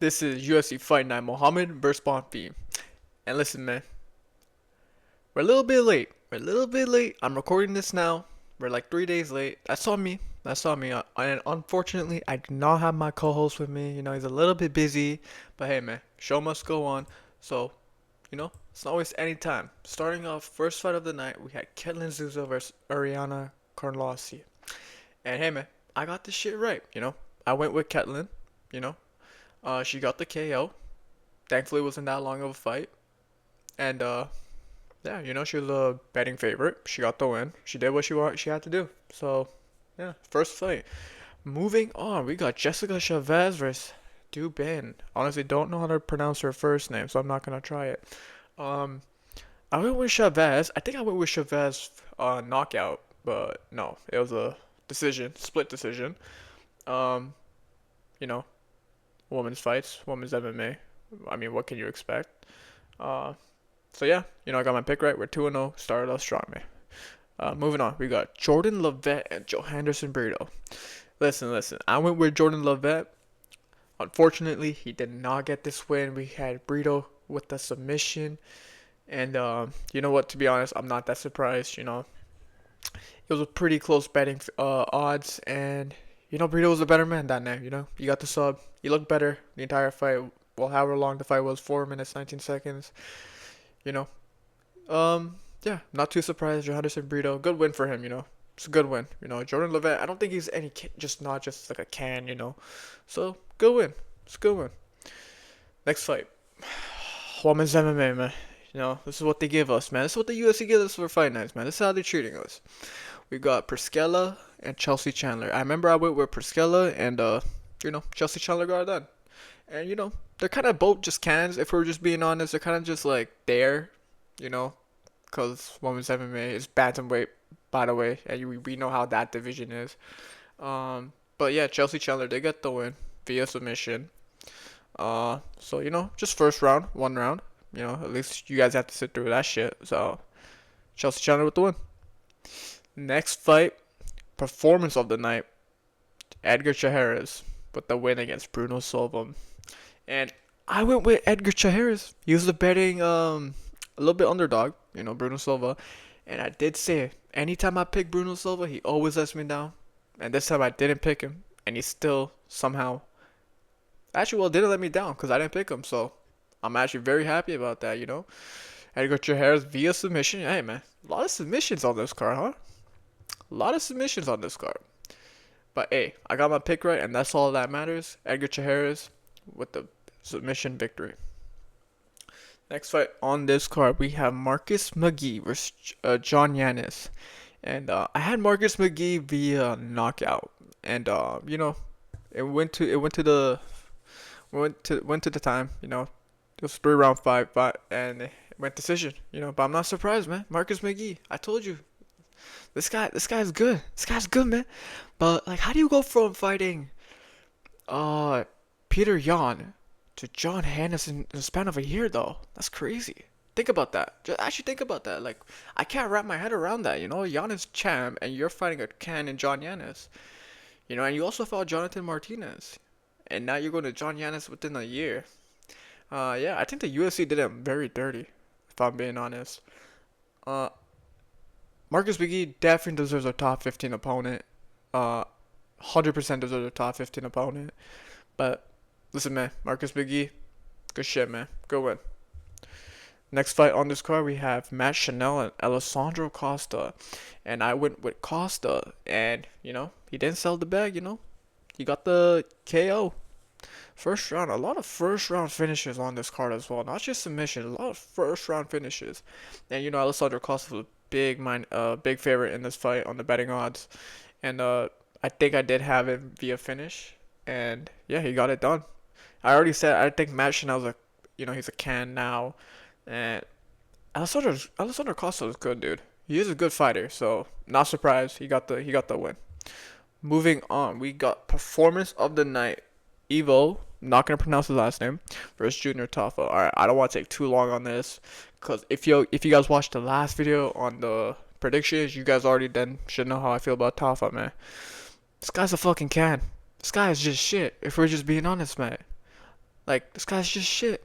This is UFC Fight Night, Muhammad versus Bonfim. And listen, man, we're a little bit late. We're a little bit late. I'm recording this now. We're like 3 days late. That's on me. That's on me. And unfortunately, I do not have my co-host with me. He's a little bit busy. But hey, man, show must go on. So, it's not waste any time. Starting off, first fight of the night, we had Ketlin Zuza versus Ariana Carlossi. And hey, man, I got this shit right. I went with Ketlin. You know, she got the KO. Thankfully, it wasn't that long of a fight. And yeah, she was a betting favorite. She got the win. She did what she had to do. So yeah, first fight. Moving on, we got Jessica Chavez versus Dubin. Honestly, don't know how to pronounce her first name, so I'm not gonna try it. Um, I went with Chavez. I think I went with Chavez knockout, but no, it was a decision, split decision. Um, you know, women's fights, women's MMA. I mean, what can you expect? Uh, So yeah, I got my pick right. We're 2-0. Started off strong, man. Moving on, we got Jordan Levitt and Joe Henderson Brito. Listen. I went with Jordan Levitt. Unfortunately, he did not get this win. We had Brito with the submission, and you know what? To be honest, I'm not that surprised. It was a pretty close betting odds, and Brito was a better man that night. You got the sub. You looked better the entire fight. Well, however long the fight was, 4 minutes 19 seconds. You know, yeah, not too surprised. Johannes Brito, good win for him. It's a good win. Jordan Levitt, I don't think he's just not just like a can. So good win. It's a good win. Next fight, women's MMA, man. This is what they give us, man. This is what the UFC gives us for fight nights, man. This is how they're treating us. We got Priscilla and Chelsea Chandler. I remember I went with Priscilla, and Chelsea Chandler got it done. And they're kind of both just cans. If we're just being honest, they're kind of just like there, you know, because women's MMA is bantamweight, by the way, and we know how that division is. But yeah, Chelsea Chandler, they get the win via submission. So just first round, one round. At least you guys have to sit through that shit. So Chelsea Chandler with the win. Next fight, performance of the night, Edgar Chairez with the win against Bruno Silva. And I went with Edgar Chairez. He was the betting a little bit underdog, Bruno Silva. And I did say, anytime I pick Bruno Silva, he always lets me down. And this time I didn't pick him, and he still somehow, actually, well, didn't let me down because I didn't pick him. So I'm actually very happy about that. Edgar Chairez via submission. Hey man, a lot of submissions on this card, huh? A lot of submissions on this card. But hey, I got my pick right, and that's all that matters. Edgar Chairez with the submission victory. Next fight on this card, we have Marcus McGee versus John Yanis. And I had Marcus McGee via knockout, and it went to the time. It was 3 round fight, but and it went decision. But I'm not surprised, man. Marcus McGee, I told you, this guy's good. This guy's good, man. But like, how do you go from fighting uh Peter Yan to John Hannes in the span of a year, though? That's crazy. Think about that. Just actually think about that. Like, I can't wrap my head around that. Yan is champ, and you're fighting a can in John Yannis. And you also fought Jonathan Martinez, and now you're going to John Yannis within a year. Yeah, I think the UFC did him very dirty, if I'm being honest. Uh, Marcus McGee definitely deserves a top 15 opponent. 100% deserves a top 15 opponent. But listen, man, Marcus McGee, good shit, man. Good win. Next fight on this card, we have Matt Chanel and Alessandro Costa. And I went with Costa, and, he didn't sell the bag, He got the KO. First round, a lot of first round finishes on this card as well. Not just submission, a lot of first round finishes. And, Alessandro Costa was a big favorite in this fight on the betting odds. And I think I did have him via finish. And yeah, he got it done. I already said I think Matt Chanel's he's a can now. And Alessandro Costa is good, dude. He is a good fighter, so not surprised. He got the win. Moving on, we got performance of the night. Evo, not gonna pronounce his last name, versus Junior Tafa. All right, I don't want to take too long on this, cause if you guys watched the last video on the predictions, you guys already then should know how I feel about Tafa, man. This guy's a fucking can. This guy is just shit. If we're just being honest, man. Like, this guy's just shit.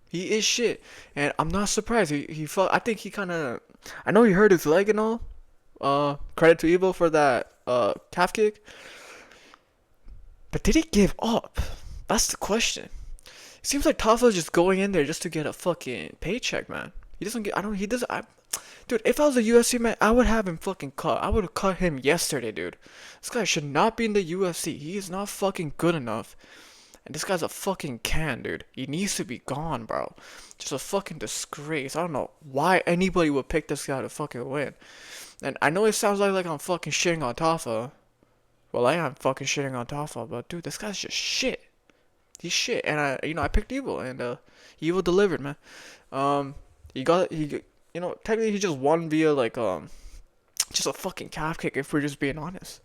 He is shit, and I'm not surprised. He felt. I think he kind of. I know he hurt his leg and all. Credit to Evo for that calf kick. But did he give up? That's the question. It seems like Tafa's just going in there just to get a fucking paycheck, man. He doesn't get. I don't. He doesn't. Dude, if I was a UFC man, I would have him fucking cut. I would have cut him yesterday, dude. This guy should not be in the UFC. He is not fucking good enough. And this guy's a fucking can, dude. He needs to be gone, bro. Just a fucking disgrace. I don't know why anybody would pick this guy to fucking win. And I know it sounds like I'm fucking shitting on Tafa. Well, I am fucking shitting on Tafa, but dude, this guy's just shit. He's shit. And I picked Evil, and Evil delivered, man. Technically he just won via just a fucking calf kick if we're just being honest.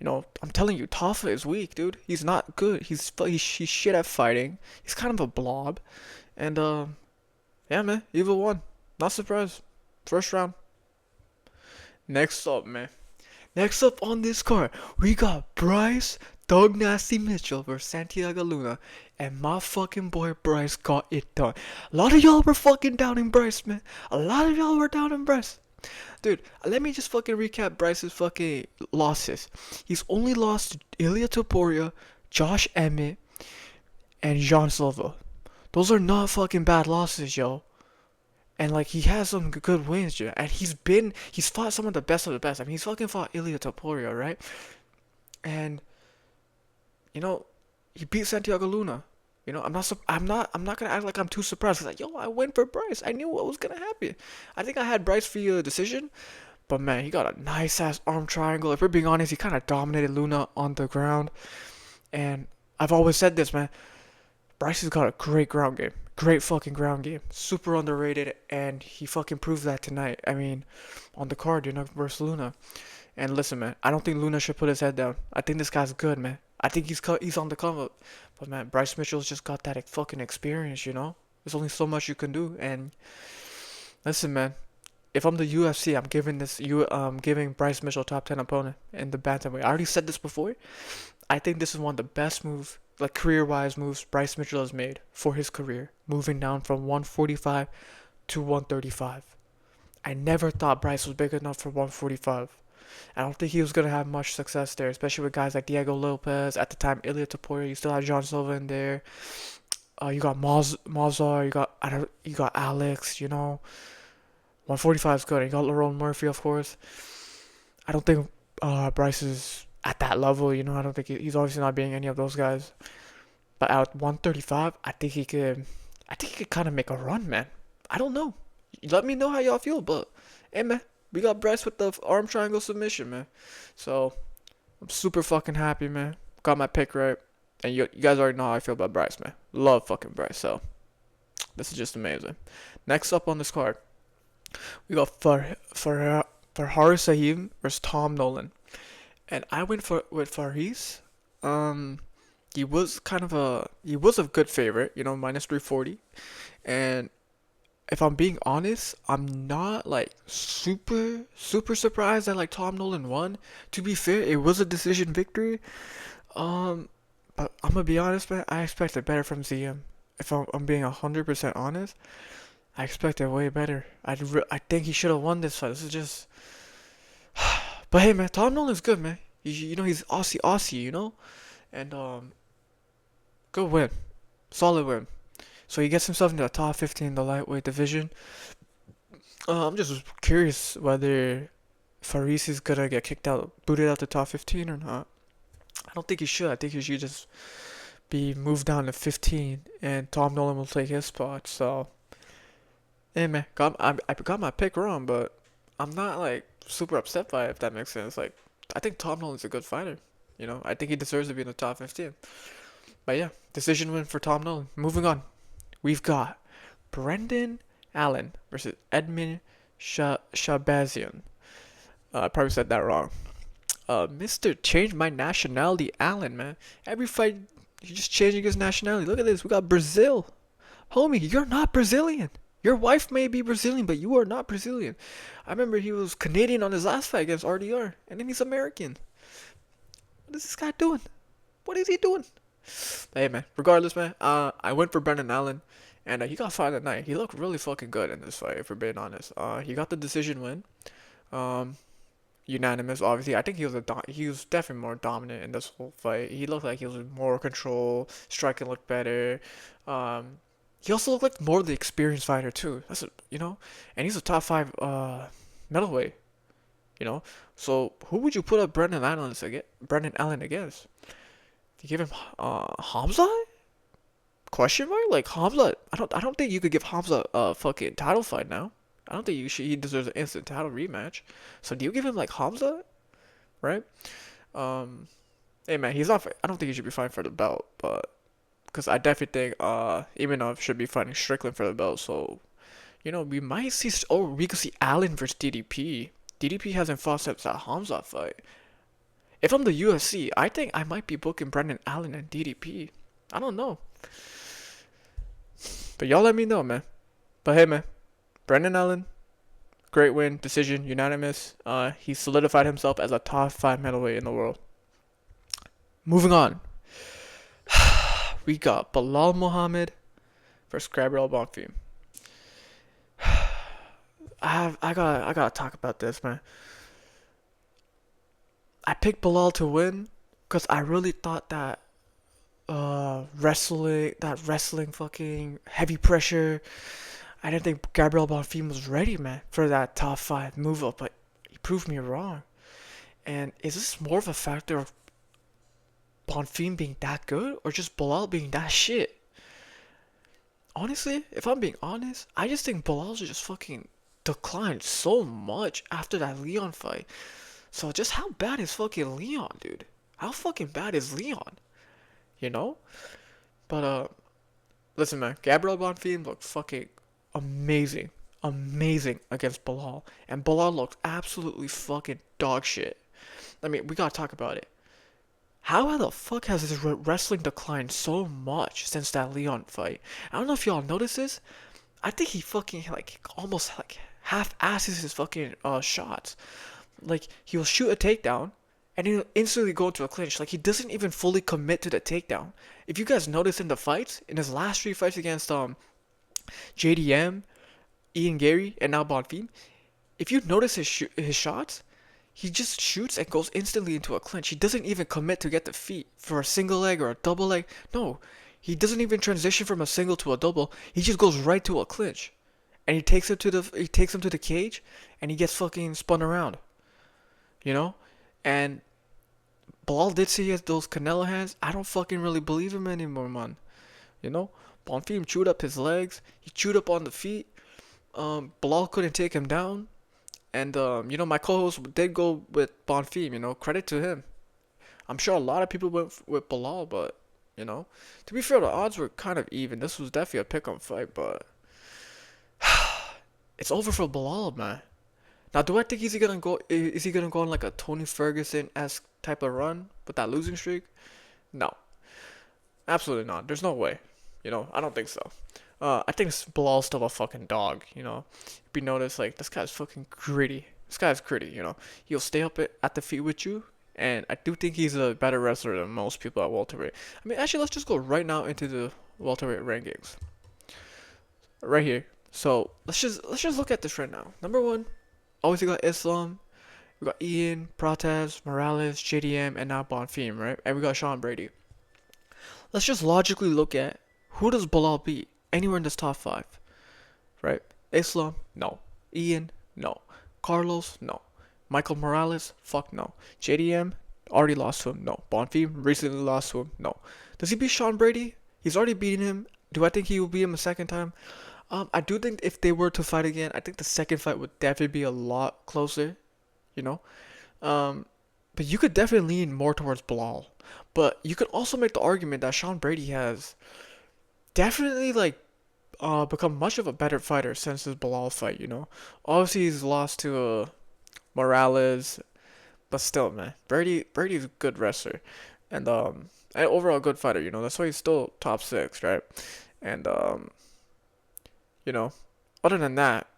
I'm telling you, Tafa is weak, dude. He's not good. He's shit at fighting. He's kind of a blob. And yeah, man, Evil won. Not surprised. First round. Next up, man. Next up on this card, we got Bryce Doug Nasty Mitchell versus Santiago Luna. And my fucking boy Bryce got it done. A lot of y'all were fucking doubting Bryce, man. A lot of y'all were doubting Bryce. Dude, let me just fucking recap Bryce's fucking losses. He's only lost to Ilia Topuria, Josh Emmett, and Jean Silva. Those are not fucking bad losses, yo. And he has some good wins, yo. And he's fought some of the best. I mean, he's fucking fought Ilia Topuria, right? And he beat Santiago Luna. I'm not gonna act like I'm too surprised. Cause I went for Bryce. I knew what was gonna happen. I think I had Bryce via decision, but man, he got a nice ass arm triangle. If we're being honest, he kind of dominated Luna on the ground. And I've always said this, man. Bryce has got a great ground game, great fucking ground game, super underrated, and he fucking proved that tonight. I mean, on the card, versus Luna. And listen, man, I don't think Luna should put his head down. I think this guy's good, man. I think he's on the come up. But man, Bryce Mitchell's just got that fucking experience, There's only so much you can do. And listen, man, if I'm the UFC, I'm giving Bryce Mitchell top 10 opponent in the bantamweight. I already said this before. I think this is one of the best moves, career-wise moves Bryce Mitchell has made for his career, moving down from 145 to 135. I never thought Bryce was big enough for 145. I don't think he was gonna have much success there, especially with guys like Diego Lopez at the time, Ilia Topuria. You still have John Silva in there. You got Mazar. You got Alex. 145 is good. You got Lerone Murphy, of course. I don't think Bryce is at that level. I don't think he's obviously not being any of those guys. But at 135, I think he could kind of make a run, man. I don't know. Let me know how y'all feel, but hey, man. We got Bryce with the arm triangle submission, man. So, I'm super fucking happy, man. Got my pick right. And you guys already know how I feel about Bryce, man. Love fucking Bryce. So, this is just amazing. Next up on this card, we got Faris Sahim versus Tom Nolan. And I went with Faris. He was a good favorite, minus 340. And if I'm being honest, I'm not super surprised that Tom Nolan won. To be fair, it was a decision victory. But I'm gonna be honest, man. I expected better from ZM. If I'm being 100% honest, I expected way better. I think he should have won this fight. This is just. But hey, man, Tom Nolan's good, man. He's Aussie, and good win, solid win. So he gets himself into the top 15 in the lightweight division. I'm just curious whether Faris is gonna get booted out the top 15 or not. I don't think he should. I think he should just be moved down to 15, and Tom Nolan will take his spot. So, hey man, I got my pick wrong, but I'm not super upset by it, if that makes sense. I think Tom Nolan's a good fighter. I think he deserves to be in the top 15. But yeah, decision win for Tom Nolan. Moving on. We've got Brendan Allen versus Edmund Shabazian. I probably said that wrong. Mr. Change My Nationality Allen, man. Every fight, he's just changing his nationality. Look at this. We got Brazil. Homie, you're not Brazilian. Your wife may be Brazilian, but you are not Brazilian. I remember he was Canadian on his last fight against RDR, and then he's American. What is this guy doing? What is he doing? Hey man, regardless, man, I went for Brendan Allen, and he got fight that night. He looked really fucking good in this fight, if we're being honest. He got the decision win. Um, Unanimous, obviously. I think he was definitely more dominant in this whole fight. He looked like he was in more control. Striking looked better. Um, he also looked like more of the experienced fighter too. And he's a top five middleweight. You know, so who would you put up Brendan Allen against? You give him Hamza? Question mark? Like Hamza? I don't think you could give Hamza a fucking title fight now. I don't think he deserves an instant title rematch. So do you give him like Hamza, right? Um, hey man, he's not. I don't think he should be fighting for the belt, but because I definitely think Imanov should be fighting Strickland for the belt. So we might see. Oh, we could see Allen versus DDP. DDP hasn't fought since that Hamza fight. If I'm the UFC, I think I might be booking Brendan Allen and DDP. I don't know, but y'all let me know, man. But hey, man, Brendan Allen, great win, decision, unanimous. He solidified himself as a top five middleweight in the world. Moving on, we got Belal Muhammad versus Gabriel Bonfim. I gotta talk about this, man. I picked Belal to win because I really thought that wrestling fucking heavy pressure. I didn't think Gabriel Bonfim was ready, man, for that top five move up, but he proved me wrong. And is this more of a factor of Bonfim being that good or just Belal being that shit? Honestly, if I'm being honest, I just think Belal's just fucking declined so much after that Leon fight. So just how bad is fucking Leon, dude? How fucking bad is Leon? You know? But listen, man, Gabriel Bonfim looked fucking amazing, amazing against Belal, and Belal looked absolutely fucking dog shit. I mean, we gotta talk about it. How the fuck has his wrestling declined so much since that Leon fight? I don't know if y'all noticed this. I think he fucking like almost like half asses his fucking shots. Like he'll shoot a takedown and he'll instantly go into a clinch. Like he doesn't even fully commit to the takedown. If you guys notice in the fights, in his last three fights against JDM, Ian Gary, and now Bonfim, if you notice his shots, he just shoots and goes instantly into a clinch. He doesn't even commit to get the feet for a single leg or a double leg. No, he doesn't even transition from a single to a double. He just goes right to a clinch, and he takes him to the cage, and he gets fucking spun around. You know, and Belal did say he has those Canelo hands. I don't fucking really believe him anymore, man. You know, Bonfim chewed up his legs. He chewed up on the feet. Belal couldn't take him down. And my co-host did go with Bonfim. Credit to him. I'm sure a lot of people went with Belal, but to be fair, the odds were kind of even. This was definitely a pick-up fight, but it's over for Belal, man. Now, do I think is he gonna go? Is he gonna go on like a Tony Ferguson-esque type of run with that losing streak? No, absolutely not. There's no way. I don't think so. I think Bilal's still a fucking dog. If you notice, like this guy's fucking gritty. This guy's gritty. He'll stay up at the feet with you, and I do think he's a better wrestler than most people at welterweight. I mean, actually, let's just go right now into the welterweight rankings. Right here. So let's just look at this right now. Number one, obviously got Islam. We got Ian, Protez, Morales, JDM, and now Bonfim, right? And we got Sean Brady. Let's just logically look at who does Belal beat anywhere in this top five, right? Islam, no. Ian, no. Carlos, no. Michael Morales, fuck no. JDM, already lost to him, no. Bonfim, recently lost to him, no. Does he beat Sean Brady? He's already beaten him. Do I think he will beat him a second time? I do think if they were to fight again, I think the second fight would definitely be a lot closer, But you could definitely lean more towards Belal. But you could also make the argument that Sean Brady has definitely become much of a better fighter since his Belal fight. Obviously he's lost to Morales, but still, man, Brady's a good wrestler, and overall good fighter. That's why he's still top six, right? And other than that,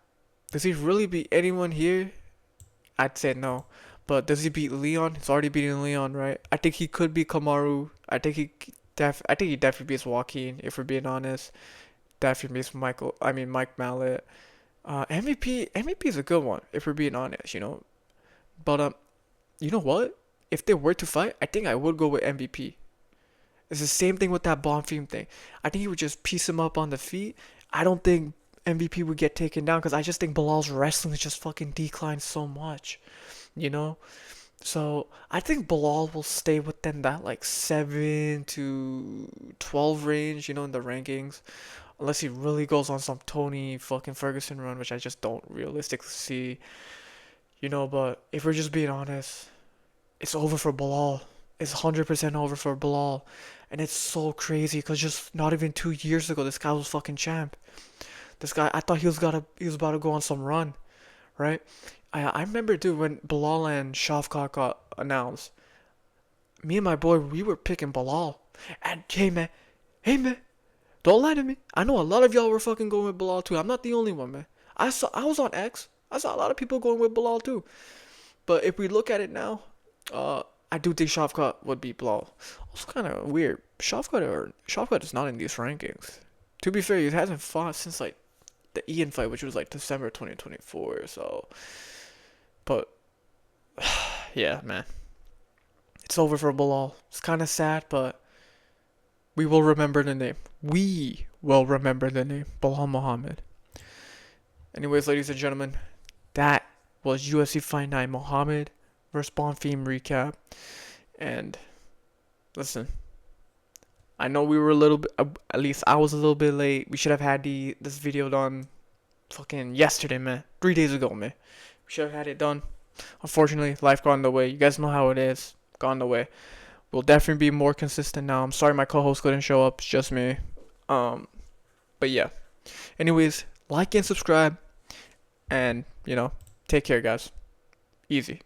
does he really beat anyone here? I'd say no. But does he beat Leon? He's already beaten Leon, right? I think he could beat Kamaru. I think I think he definitely beats Joaquin, if we're being honest. Definitely beats Mike Mallet. MVP is a good one, if we're being honest, you know. But you know what? If they were to fight, I think I would go with MVP. It's the same thing with that Bonfim thing. I think he would just piece him up on the feet. I don't think MVP would get taken down because I just think Bilal's wrestling has just fucking declined so much, you know? So I think Bilal will stay within that like 7 to 12 range, you know, in the rankings. Unless he really goes on some Tony fucking Ferguson run, which I just don't realistically see, you know. But if we're just being honest, it's over for Bilal. It's 100% over for Bilal. And it's so crazy because just not even 2 years ago, this guy was fucking champ. This guy, I thought he was about to go on some run, right? I remember, dude, when Bilal and Shavkat got announced, me and my boy, we were picking Bilal. And hey man, don't lie to me. I know a lot of y'all were fucking going with Bilal too. I'm not the only one, man. I was on X. I saw a lot of people going with Bilal too. But if we look at it now, I do think Shavkat would beat Bilal. It's kind of weird. Shavkat is not in these rankings. To be fair, he hasn't fought since like the Ian fight, which was like December 2024. So, but yeah, man, it's over for Bilal. It's kind of sad, but we will remember the name. We will remember the name Belal Muhammad. Anyways, ladies and gentlemen, that was UFC Fight Night Muhammad vs Bonfim recap. And listen, I know we were a little bit, at least I was a little bit late. We should have had this video done fucking yesterday, man. 3 days ago, man. We should have had it done. Unfortunately, life got in the way. You guys know how it is. Got in the way. We'll definitely be more consistent now. I'm sorry my co-host couldn't show up. It's just me. But yeah. Anyways, like and subscribe. And, you know, take care, guys. Easy.